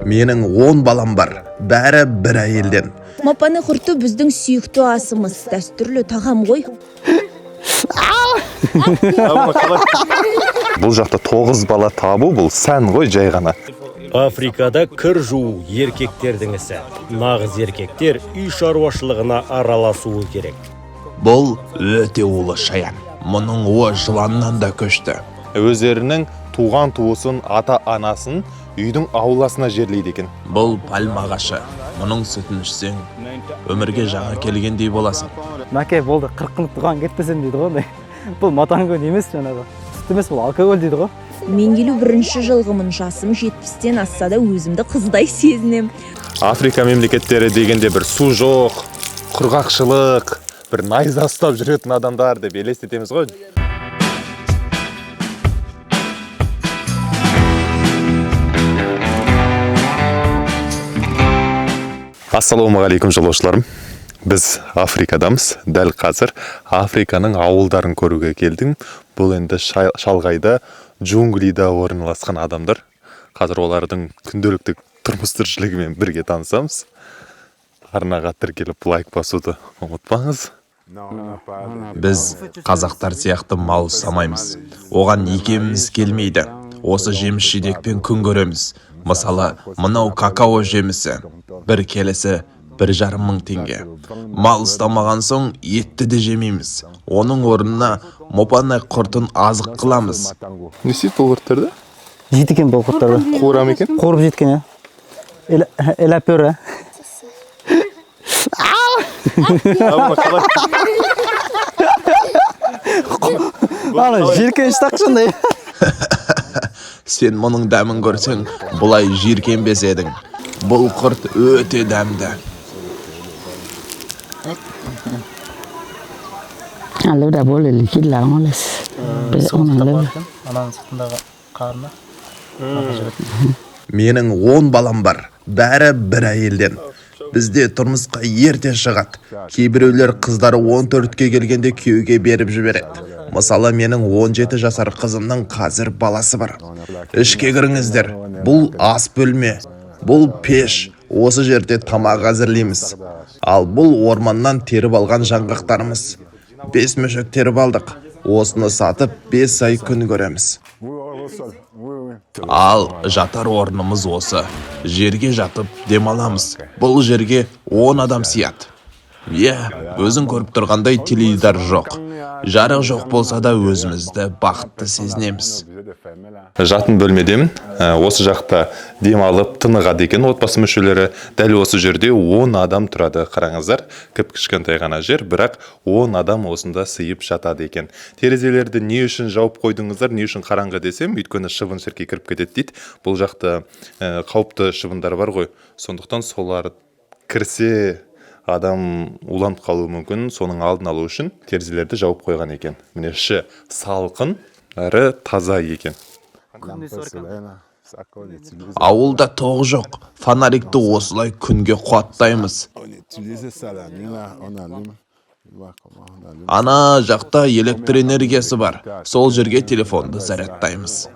Менің 10 балам бар, бәрі бір әйелден. Мапаны құрты біздің сүйікті асымыз, дәстүрлі тағам ғой. Бұл жақта 9 бала табу бұл сән ғой жай ғана. Африкада кір жуу еркектердің ісі. Нағыз еркектер үй шаруашылығына араласуы керек. Бұл өте улы шаян. Мұның о жыланнан да көшті. Өздерінің туған туысын, ата-анасын үйдің ауласына жерлейді екен. Бұл пальма ағашы. Мұның сүтін ішсең, өмірге жаңа келгендей боласың. Мәке болды, 40 қылып туған кетпесен дейді ғой. Бұл матангөн емес жаңағы. Сүт емес, бұл алкоголь дейді ғой. Мен келу бірінші жылғымын, жасым 70-тен асса да өзімді қыздай сезінем. Африка мемлекеттері дегенде бір су жоқ, құрғақшылық, бір найза ұстап жүретін адамдар деп елестетеміз ғой. Ассалаумағалейкум жолаушыларым. Біз Африкадамыз. Дәл қазір Африканың ауылдарын көруге келдім. Бұл енді шалғайда, джунглида орналасқан адамдар. Қазір олардың күнделікті тұрмыс тіршілігімен бірге танысамыз. Арнаға тіркеліп лайк басуды ұмытпаңыз. Біз қазақтар сияқты мал ұстамаймыз. Оған икеміміз келмейді. Осы жеміс жидекпен күн көреміз. Мысалы, мынау какао жемісі. Бір келесі 1,5 мың теңге. Мал ұстамаған соң етті де жемейміз. Оның орнына мопанай құртын азық қыламыз. Не істейді бұл құрттарды? Жейді екен бұл құрттарды. Қуырам екен? Қуырып жейді екен, иә. Элапер, жиркенш тақшындай. Сен мұның дәмін көрсең, бұлай жиркенбес едің. Бұл құрт өте дәмді. Алып да бол елікет лағын олес. Ананың сыртындағы қарына. Менің 10 балам бар, бәрі бір әйелден. Бізде тұрмысқа ерте шығады. Кейбіреулер қыздары 14-ке келгенде күйеуге беріп жібереді. Мысалы, менің 17 жасар қызымның қазір баласы бар. Ішке кіріңіздер. Бұл ас бөлме, бұл пеш. Осы жерде тамақ әзірлейміз. Ал бұл орманнан теріп алған жаңғақтарымыз. 5 мүшек теріп алдық. Осыны сатып 5 ай күн көреміз. Ал жатар орнымыз осы. Жерге жатып демаламыз. Бұл жерге 10 адам сияды. Өзің көріп тұрғандай теледидар жоқ. Жарық жоқ болса да өзімізді бақытты сезінеміз. Жатын бөлмедемін. Осы жақта демалып тынығады екен отбасы мүшелері. Дәл осы жерде 10 адам тұрады. Қараңыздар, кішкентай ғана жер, бірақ 10 адам осында сыйып жатады екен. Терезелерді не үшін жауып қойдыңыздар, не үшін қараңғы десем, өйткені шыбын шіркей кіріп кетеді дейді. Бұл жақта қауіпті шыбындар бар ғой. Сондықтан солар кірсе адам уланып қалуы мүмкін. Соның алдын алу үшін терезелерді жауып қойған екен. Міне іші салқын әрі таза екен. Ауылда тоқ жоқ. Фонарикті осылай күнге қуаттаймыз. Ана жақта электр энергиясы бар. Сол жерге телефонды зарядтаймыз.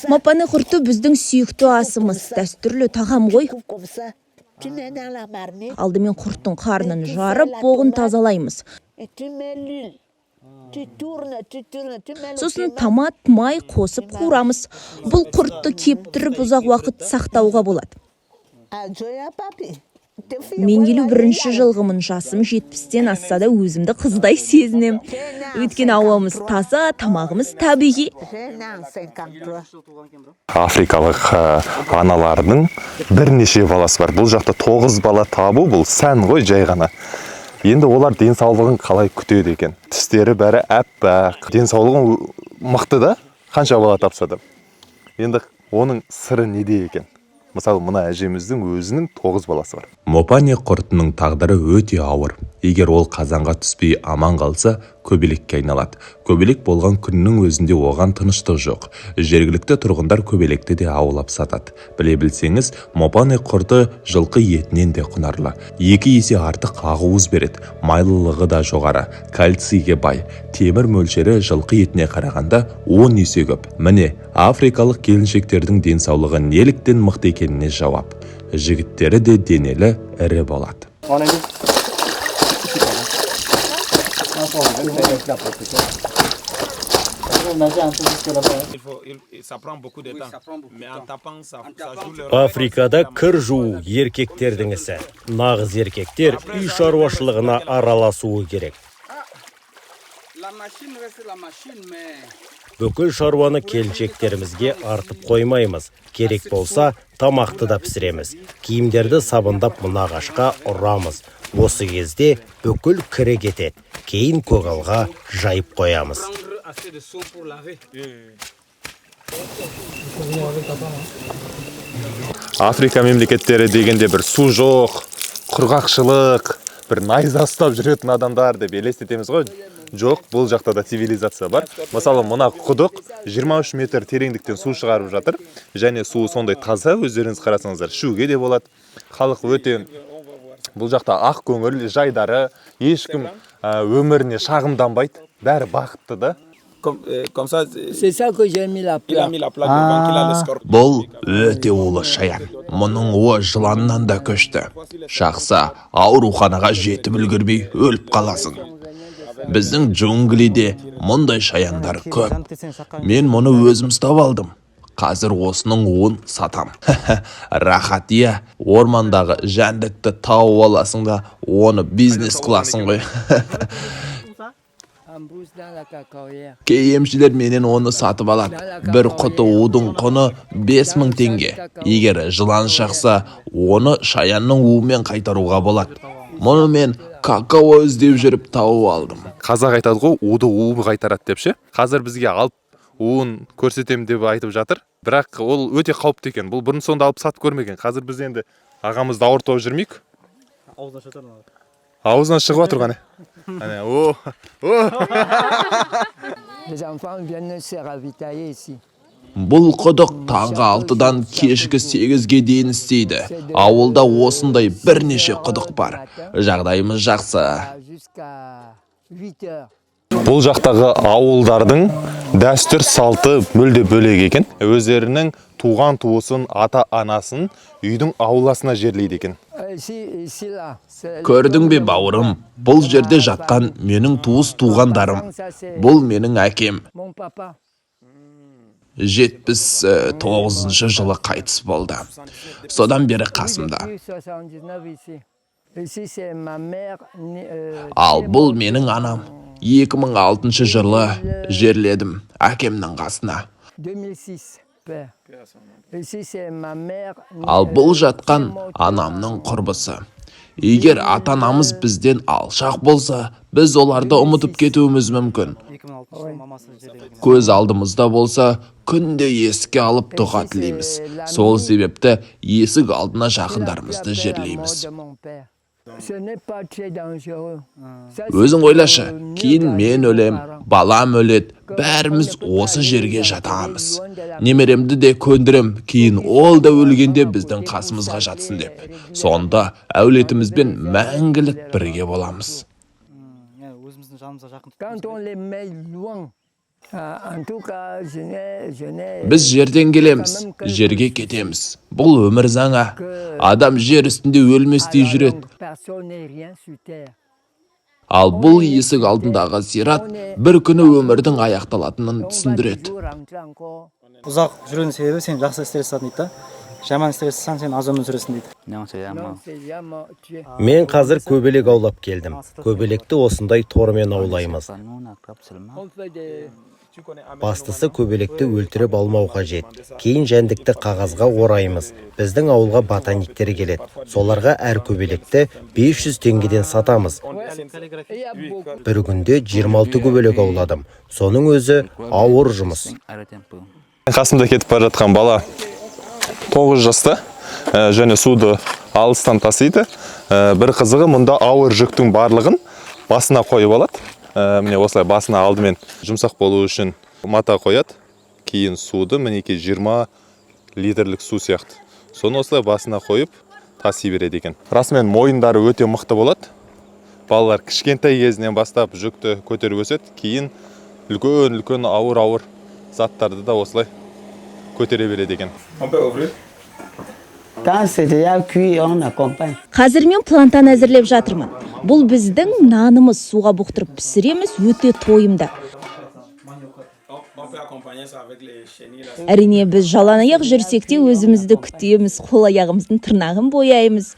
Мапаны құрты біздің сүйікті асымыз, дәстүрлі тағам ғой. Алдымен құрттың қарнын жарып, боғын тазалаймыз. Сосын томат, май қосып қуырамыз. Бұл құртты кептіріп ұзақ уақыт сақтауға болады. Мен келу бірінші жылғымын, жасым 70-тен асса да өзімді қыздай сезінем. Өйткені ауамыз таза, тамағымыз табиғи. Африкалық аналардың бірнеше баласы бар. Бұл жақта 9 бала табу бұл сән ғой жай ғана. Енді олар денсаулығын қалай күтеді екен. Тістері бәрі әппақ. Денсаулығын мықты да, қанша бала тапса да. Енді оның сыры неде екен? Мысалы, мына әжеміздің өзінің 9 баласы бар. Мопане құртының тағдыры өте ауыр. Егер ол қазанға түспей аман қалса, көбелекке айналады. Көбелек болған күннің өзінде оған тыныштық жоқ. Жергілікті тұрғындар көбелекті де аулап сатады. Біле білсеңіз, мопаны құрты жылқы етінен де құнарлы. 2 есе артық ақуыз береді. Майлылығы да жоғары, кальцийге бай. Темір мөлшері жылқы етіне қарағанда 10 есе көп. Міне, африкалық келіншектердің денсаулығы неліктен мықты екеніне жауап. Жігіттері де денелі, ірі болады. Африкада кір жуу еркектердің ісі. Нағыз еркектер үй шаруашылығына араласуы керек. Бүкіл шаруаны келіншектерімізге артып қоймаймыз. Керек болса, тамақты да пісіреміз. Киімдерді сабындап мына ағашқа ұрамыз. Осы кезде бүкіл кірі кетеді. Кейін көгалға жайып қоямыз. Африка мемлекеттері дегенде бір су жоқ, құрғақшылық, бір найза ұстап жүретін адамдар деп елестетеміз ғой. Жоқ, бұл жақта да цивилизация бар. Мысалы, мына құдық 23 метр тереңдіктен су шығарып жатыр. Және суы сондай таза, өздеріңіз қарасаңыздар, ішуге де болады. Халық өте бұл жақта ақ көңіл, жайдары, ешкім өміріне шағымданбайды. Бәрі бақытты да. C'est ça que j'ai mis la plaque. Бұл өте улы шаян. Мұның уы жыланнан да көшті. Шақса, ауруханаға жетіп үлгермей өліп қаласың. Біздің джунглиде мұндай шаяндар көп. Мен мұны өзім ұстап алдым. Қазір осының уын сатам. Рахат, иә, ормандағы жәндікті тауып аласың да, оны бизнес қыласың ғой. Кей емшілер менен оны сатып алады. Бір құты удың құны 5000 теңге. Егер жылан шақса, оны шаянның уымен қайтаруға болады. Мұны мен какао іздеп жүріп тауып алдым. Қазақ айтады ғой, уды уы қайтарады деп ше. Қазір бізге алып уын көрсетем деп айтып жатыр. Бірақ ол өте қауіпті екен. Бұл бұрын сонда алып сатып көрмеген. Қазір біз енді ағамызды ауыртып жүрмейік. Аузынан шығып жатыр ғана. Les enfants viennent se ravitailler ici. Бұл құдық таңғы 6-дан кешкі 8-ге дейін істейді. Ауылда осындай бірнеше құдық бар. Жағдайымыз жақсы. Jusqu'à 8 heures. Бұл жақтағы ауылдардың дәстүр салты мүлде бөлек екен. Өздерінің туған туысын, ата-анасын үйдің ауласына жерлейді екен. Ici là. Көрдің бе бауырым, бұл жерде жатқан менің туыс туғандарым. Бұл менің әкем. Mon papa. 79 жылы қайтыс болды. Содан бері қасымда. 79 ici. Ici c'est ma mère. Ал бұл менің анам. 2006 жылы жерледім әкемнің қасына. 2006. Père. Ici c'est ma mère. Ал бұл жатқан анамның құрбысы. Егер ата-анамыз бізден алшақ болса, біз оларды ұмытып кетуіміз мүмкін. Көз алдымызда болса, күнде еске алып дұға тілейміз. Сол себепті есік алдына жақындарымызды жерлейміз. Өзің ойлашы, кейін мен өлем, балам өледі, бәріміз осы жерге жатамыз. Немеремді де көндірем, кейін ол да өлгенде біздің қасымызға жатсын деп. Сонда әулетімізбен мәңгілік бірге боламыз. Біз жерден келеміз, жерге кетеміз. Бұл өмір заңы. Адам жер үстінде өлместей жүреді. Ал бұл есік алдындағы зират бір күні өмірдің аяқталатынын түсіндіреді. Ұзақ жүрудің себебі сен жақсы стресс алатын дейді. Жаман стресс алсаң сен аз өмір сүресің дейді. Мен қазір көбелек аулап келдім. Көбелекті осындай тормен аулаймыз. Бастысы көбелекті өлтіріп алмау қажет. Кейін жәндікті қағазға ораймыз. Біздің ауылға ботаниктер келеді. Соларға әр көбелекті 500 теңгеден сатамыз. Бір күнде 26 көбелек ауладым. Соның өзі ауыр жұмыс. Қасымда кетіп бара жатқан бала 9 жаста және суды алыстан тасиды. Бір қызығы мұнда ауыр жүктің барлығын басына қойып алады. міне осылай басына алдымен жұмсақ болу үшін мата қояды, кейін суды мінекей 20 литрлік су сияқты. Соны осылай басына қойып таси береді екен. Расымен мойындары өте мықты болады. Балалар кішкентай кезінен бастап жүкті көтеріп өседі, кейін үлкен ауыр заттарды да осылай көтере береді екен. Quand c'est déjà cuit, on accompagne. Қазір мен плантан әзірлеп жатырмын. Бұл біздің нанымыз, суға бұқтырып пісіреміз, өте тойымды. Әрине біз жалаң аяқ жүрсек те өзімізді күтеміз, қол аяғымыздың тырнағын бояймыз.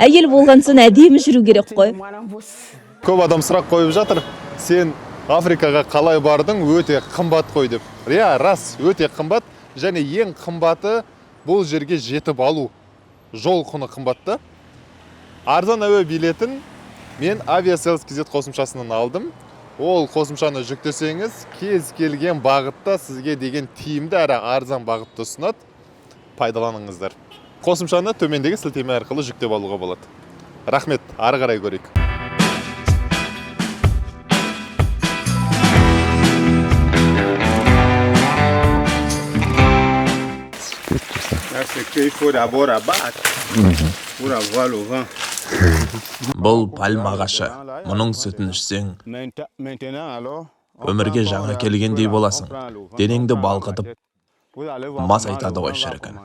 Әйел болған соң әдемі жүру керек қой. Көп адам сұрақ қойып жатыр, сен Африкаға қалай бардың, өте қымбат қой деп. Рас, өте қымбат, және ең қымбаты бұл жерге жетіп алу. Жол құны қымбатты. Арзан әуе билетін мен Aviasales.kz қосымшасынан алдым. Ол қосымшаны жүктесеңіз, кез келген бағытта сізге деген тиімді әрі арзан бағытты ұсынады. Пайдаланыңыздар. Қосымшаны төмендегі сілтеме арқылы жүктеп алуға болады. Рахмет, ары қарай көрейік. Бұл пальма ағашы. Мұның сүтін ішсең, өмірге жаңа келгендей боласың. Денеңді балқытып, мас айтады ғой шіркін.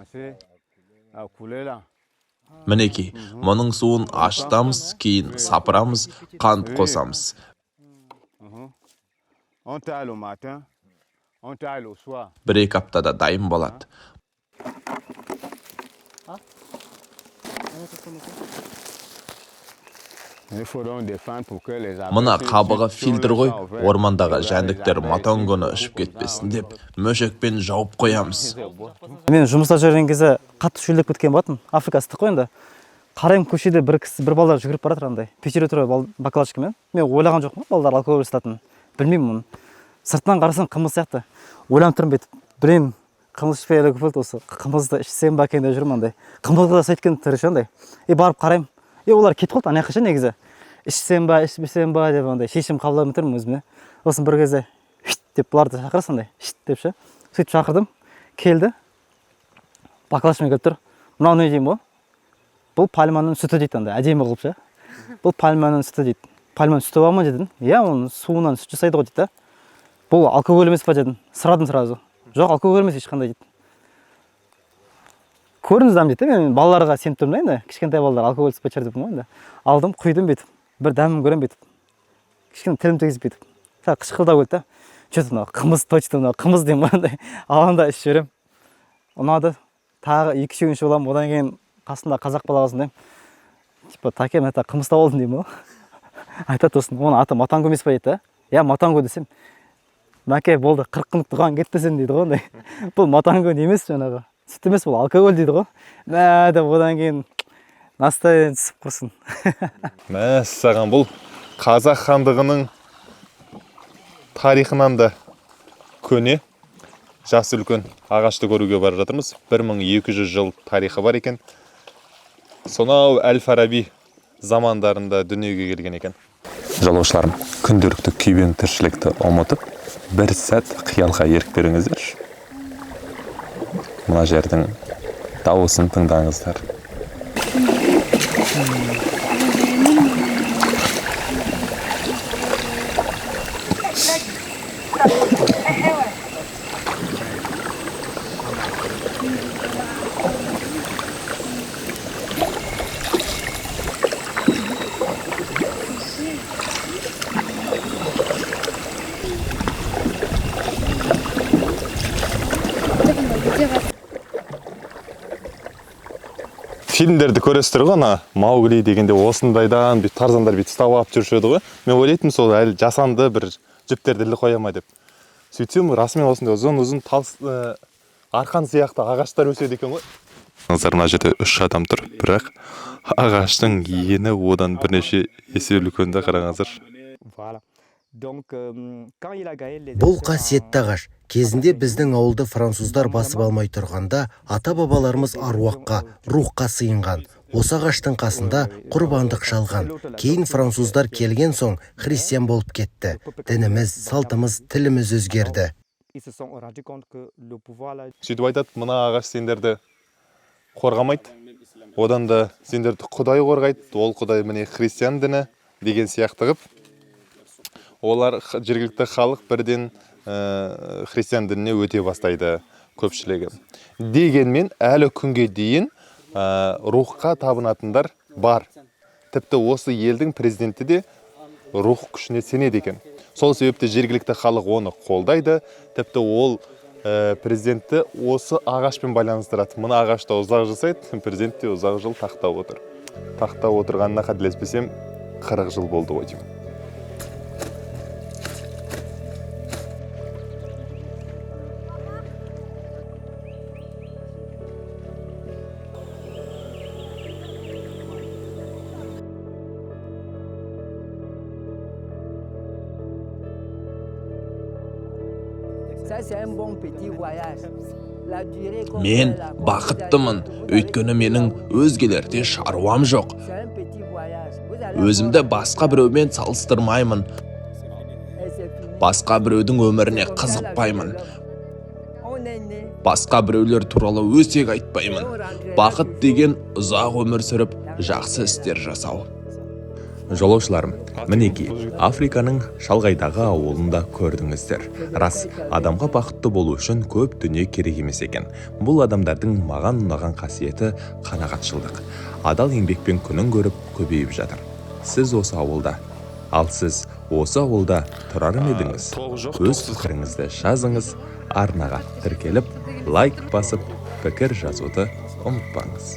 Мінекей, мұның суын ашытамыз, кейін сапырамыз, қант қосамыз. Бір-екі аптада дайын болады. Мына қабығы фильтр ғой, ормандағы жәндіктер матангоны ішіп кетпесін деп, мөшекпен жауып қоямыз. Мен жұмыста жүрген кезде қатты шөлдеп кеткен болатын. Африка ыстық қой енді. Қараймын көшеде бір балалар жүгіріп баратыр андай. Печере тұр бакалашкамен. Мен ойлаған жоқпын, балалар алкоголь сататын. Білмеймін мұны. Сыртынан қарасам қымыз сияқты. Ойланып тұрмын бетіп. Білем, қымыз ішпей әлі көп осы. Қымызды ішсем ба екен деп жүрмін андай. Қымызға да сайткен тірі андай. Барып қараймын. Олар кетіп қалды, ана қаша негізі. Ішсем ба, ішпесем ба деп андай шешім қабылдап тұрмын өзіме. Сосын бір кезде деп бұларды шақырасың андай, деп ше. Сөйтіп шақырдым, келді. Бакалашымен келіп тұр. Мынау не деймін ғой? Бұл пальманың сүті дейді андай, әдемі қылып ше. Бұл пальманың сүті дейді. Пальманың сүті бар ма дедім. Оның суынан сүт жасайды ғой дейді. Бұл алкоголь емес па дедім. Сұрадым сразу. Жоқ, алкоголь емес ешқандай дейді. Көріңізден дейді, мен балаларға сеніп тұрмын енді. Кішкентай балалар алкоголь іспей шығар деп енді. Алдым, құйдым бетіп. Бір дәмін көрем бетіп. Кішкене тілім тегізіп бетіп. Қышқылдап өлді. Что-то мынау қымыз точно мынау қымыз деймін андай. Алғанда ішіп жіберем. Ұнады. Тағы 2-3 боламын. Одан кейін қасында қазақ балағасын деймін. Типа такем это қымызда болдым деймін. Айтады тосын. Оның аты матанго емес па дейді. Матанго десем. Мәке болды, 40 күндік туған кетпесен дейді ғой ондай. Бұл матанго не емес жаңағы. Сүт емес бұл алкоголь дейді ғой. Деп одан кейін настроение түсіп құрсын. Мәссаған, бұл қазақ хандығының тарихынан да көне жасы үлкен ағашты көруге бара жатырмыз. 1200 жыл тарихы бар екен. Сонау Әл-Фараби замандарында дүниеге келген екен. Жолаушыларым, күнделікті күйбең тіршілікті ұмытып, бір сәт қиялға ерік беріңіздерші. Мына жердің дауысын тыңдаңыздар. Фильмдерді көресіздер ғой, Маугли дегенде осындайдан тарзандар ұстап алып жүруші еді ғой. Мен ойлайтын сол әлі жасанды бір жіптерді ілі қоя ма деп. Сөйтсем, расымен осындай ұзын арқан сияқты ағаштар өседі екен ғой. Мына жерде 3 адам тұр, бірақ ағаштың ені одан бірнеше есе үлкенді қараңыздар. Бұл қасиетті ағаш. Кезінде біздің ауылды француздар басып алмай тұрғанда ата-бабаларымыз аруаққа, рухқа сыйынған. Осы ағаштың қасында құрбандық шалған. Кейін француздар келген соң христиан болып кетті. Дініміз, салтымыз, тіліміз өзгерді. Сөйтіп айтады, мына ағаш сендерді қорғамайды. Одан да сендерді Құдай қорғайды. Ол Құдай міне христиан діні деген сияқты қып. Олар жергілікті халық бірден христиан дініне өте бастайды көпшілігі. Дегенмен әлі күнге дейін рухқа табынатындар бар. Тіпті осы елдің президенті де рух күшіне сенеді екен. Сол себепті жергілікті халық оны қолдайды. Тіпті ол президентті осы ағашпен байланыстырады. Мына ағашта ұзақ жасайды, президент те ұзақ жыл тақта отыр. Тақта отырғанына қателеспесем 40 жыл болды ғой деймін. Мен бақыттымын, өйткені менің өзгелерде шаруам жоқ. Өзімді басқа біреумен салыстырмаймын. Басқа біреудің өміріне қызықпаймын. Басқа біреулер туралы өсек айтпаймын. Бақыт деген ұзақ өмір сүріп, жақсы істер жасау. Жолаушыларым, мінеки, Африканың шалғайдағы ауылында көрдіңіздер. Рас, адамға бақытты болу үшін көп дүние керек емес екен. Бұл адамдардың маған ұнаған қасиеті қанағатшылдық. Адал еңбекпен күнін көріп көбейіп жатыр. Сіз осы ауылда, ал сіз осы ауылда тұрар ма едіңіз? Өз пікіріңізді жазыңыз, арнаға тіркеліп, лайк басып, пікір жазуды ұмытпаңыз.